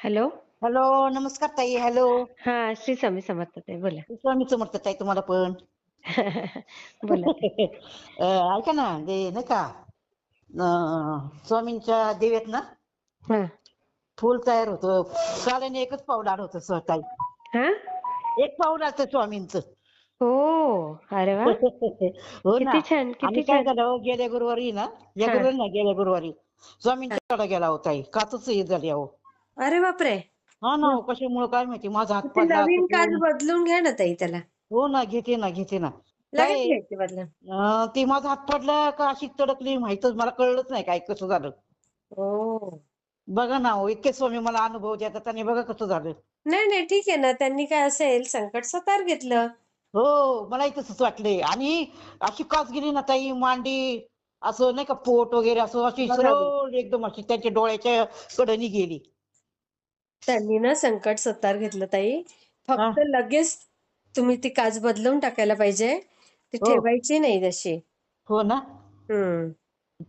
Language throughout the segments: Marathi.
हॅलो. हॅलो, नमस्कार ताई. हॅलो. हां, श्री स्वामी समर्थ ताई बोला. स्वामी समर्थ ताई तुम्हाला पण. बोला ताई. ऐका ना, ते नाही का स्वामींच्या देवीत ना हां. फुल तयार होतं. काल आणि एकच पाऊल आलं होतं ताई. हां? एक पाऊल आलतं स्वामींचं. ओह! अरे वाह! हो ना. किती छान, आणि किती काय छान. झालं गेल्या गुरुवारी ना, या हां, गुरुवारी नाही गेल्या गुरुवारी हां. स्वामींच्याकडे गेला होता ताई. काचच हे झाली अहो. अरे बापरे! हा ना, मग हो, कशामुळे काय माहिती माझा हात ते पडला नवीन काच चुकून. बदलून घ्या ना ताई त्याला. हो ना, घेते ना, घेते ना. काय लगेच आहे, घ्यायचे बदलून. ती माझा हात पडला का अशी तडकली माहीतच मला कळलंच नाही काय कसं झालं. ओह! बघा ना हो, इतके स्वामी मला अनुभव देतात आणि बघा कसं झालं. नाही, नाही ठीक आहे ना. त्यांनी काय असेल संकट स्वतःवर घेतलं. हो, मलाही तसंच वाटलंय आणि अशी काच गेली ना ताई मांडी, असं नाही का पोट वगैरे असं अशी बरोबर. सरळ एकदम अशी त्यांच्या डोळ्याच्या कडेने गेली. त्यांनी ना संकट स्वतःवर घेतलं ताई. हां, फक्त लगेच तुम्ही ती काच बदलून टाकायला पाहिजे. ती हो, ठेवायची नाही तशी. हो ना. हं.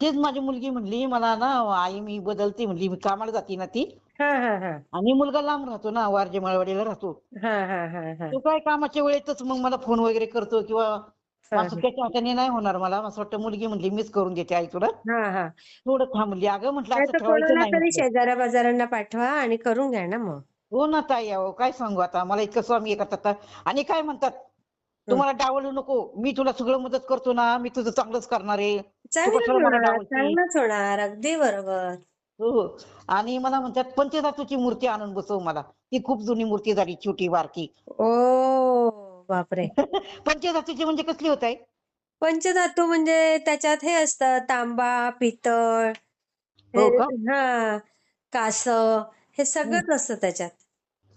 तेच माझी मुलगी म्हणली मला ना, आई मी बदलते म्हणली, मी कामाला जाते ना ती हां, हां, हां. आणि मुलगा लांब राहतो ना, वारजे मळवाडीला राहतो. हां, हां, हां, हां. तो काय कामाच्या वेळेतच मग मला फोन वगैरे करतो किंवा हां, असं हां. त्याच्या हाताने नाही होणार मला. असं वाटतं मुलगी म्हणली मीच करून देते आई तुला. हां, हां. थोडं थांब म्हणली. अगं म्हटलं असं नाहीतर ठेवायचं कोणाला नाही तरी म्हटलं. शेजाऱ्या-पाजाऱ्यांना पाठवा आणि करून घ्या ना मग. हो ना ताई अहो, काय सांगू आता मला इतकं स्वामी हे करतात आणि काय म्हणतात, हं. "तुम्हाला डावलू नको. मी तुला सगळं मदत करतो ना, मी तुझं चांगलंच करणार आहे. तू चांगलंच कशाला मला होणार, डावलती?" चांगलंच होणार. अगदी बरोबर. हो, हो. आणि मला म्हणतात, "पंचधातूची मूर्ती आणून बसव मला." ती खूप जुनी मूर्ती झाली छोटी बारकी. ओह! बापरे! पंचधातूची म्हणजे कसली हो ताई? पंचधातू म्हणजे त्याच्यात हे असतं तांबा, पितळ हे हो का? हां, कासव हे हं. सगळंच असतं त्याच्यात.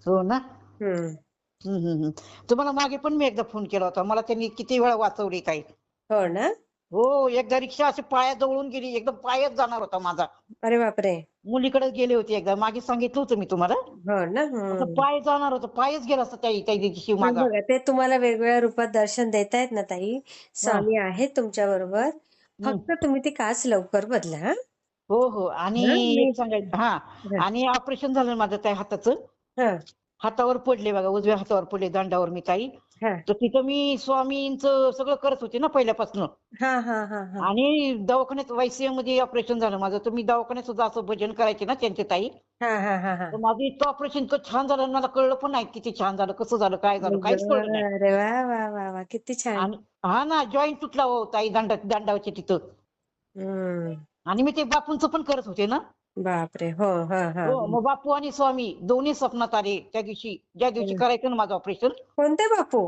हो ना? हं. हं, हं, हं. तुम्हाला मागे पण मी एकदा फोन केला होता. मला त्यांनी किती वेळा वाचवली ताई. हो ना? हो, एकदा रिक्षा अशी पायाजवळून गेली. एकदम पायच जाणार होता माझा. अरे बापरे! मुलीकडे गेले होते एकदा. मागे सांगितलं होतं मी तुम्हाला. हो ना? असं हं. पाय जाणार होतं. पायच गेला असता त्या त्या दिवशी पण माझा. बघा ते तुम्हाला वेगवेगळ्या रूपात दर्शन देतायत ना ताई. हां. स्वामी आहेत तुमच्याबरोबर. हं. फक्त तुम्ही ती काच लवकर बदला हां. हो, हो. आणि हां, मी एक सांगायचं हां. हां, आणि ऑपरेशन झालं माझं त्या हाताचं. हां, हातावर पडले बघा, उजव्या हातावर पडले दंडावर मी ताई. हां. तर तिथं मी स्वामींचं सगळं करत होते ना पहिल्यापासून. हां, हां, हां, हां. आणि दवाखान्यात वायसीएममध्ये ऑपरेशन झालं माझं. तर मी दवाखान्यात सुद्धा असं भजन करायचे ना त्यांची ताई. हां, हां, हां, हां. तर माझं इतकं ऑपरेशन इतकं छान झालं आणि मला कळलं पण नाही किती छान झालं, कसं झालं, काय झालं, आई काहीच कळलं नाही. गं! अरे वाह, वाह, वाह, वाह! किती छान. आणि हां ना, जॉइंट तुटला हो ताई दंडावच्या तिथं. हं. आणि मी ते बापूंचं पण करत होते ना. बापरे! हो. हां, हां, हो, हां. मग बापू आणि स्वामी दोन्ही स्वप्नात आले त्या दिवशी, ज्या दिवशी हं. करायचं ना माझं ऑपरेशन. कोणते बापू?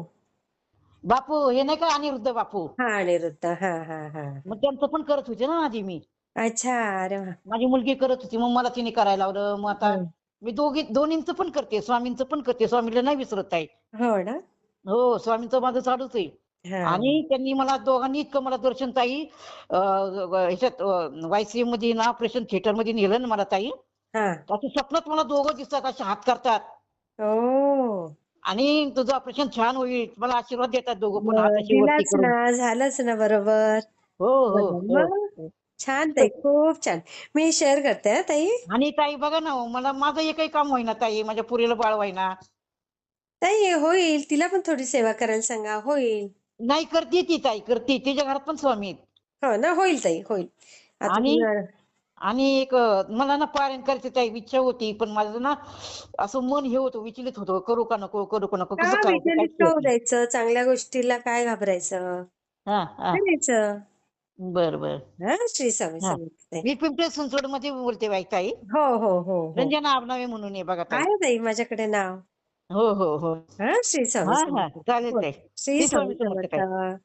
बापू हे नाही का अनिरुद्ध बापू. हां, अनिरुद्ध. हां, हां, हां, मग हां. त्यांचं पण करत होते ना आधी मी. अच्छा. अरे वाह! माझी मुलगी करत होती, मग मला तिने करायला लावलं. मग आता हं. मी दोन्हींचं पण करते, स्वामींचं पण करते. स्वामीला नाही विसरत आहे. हो ना? हो, स्वामींचं माझं चालूच आहे. हां, आणि त्यांनी मला दोघांनी इतकं मला दर्शन ताई ह्याच्यात वायसीएममध्ये ना ऑपरेशन थिएटरमध्ये नेलं ना मला ताई. हां. असे स्वप्नात मला दोघं दिसतात, असे हात करतात ओह! आणि तुझं ऑपरेशन छान होईल. मला आशीर्वाद देतात दोघं पण हात मग असे वरती दिलाच करून. ना, झालंच ना बरोबर. हो, हो, बघा हो. मग. हो. छान ताई, खूप छान. मी शेअर करते हां ताई. आणि ताई बघा ना हो, मला माझं एकही काम होईना ताई, माझ्या पोरीला बाळ होईना. ताई होईल, तिला पण थोडी सेवा करायला सांगा, होईल. नाही करते ती ताई, करते. तिच्या घरात पण स्वामी आहेत. हो ना, होईल ताई, होईल. आता आणि तुम्हाला आणि एक मला ना पारायण करायची ताई इच्छा होती, पण माझं ना असं मन हे होतं, विचलित होतं, करू का नको, करू का नको, का कसं करायचं विचलित काहीच का कळत होऊ नाही. द्यायचं? चांगल्या गोष्टीला काय घाबरायचं? हां, हां. करायचं. बरं, बरं. हां, श्री स्वामी हां. समर्थ ताई. मी पिंपरी चिंचवडमध्ये बोलते बाई ताई. हो, हो, हो, हो. रंजना आबनावे म्हणून आहे बघा ताई. आहे ताई माझ्याकडे नाव. हो, हो, हो. हां, श्री स्वामी हां, हां. समर्थ. चालेल बोला. ताई. श्री श्री स्वामी स्वामी समर्थ ताई. समर्थ.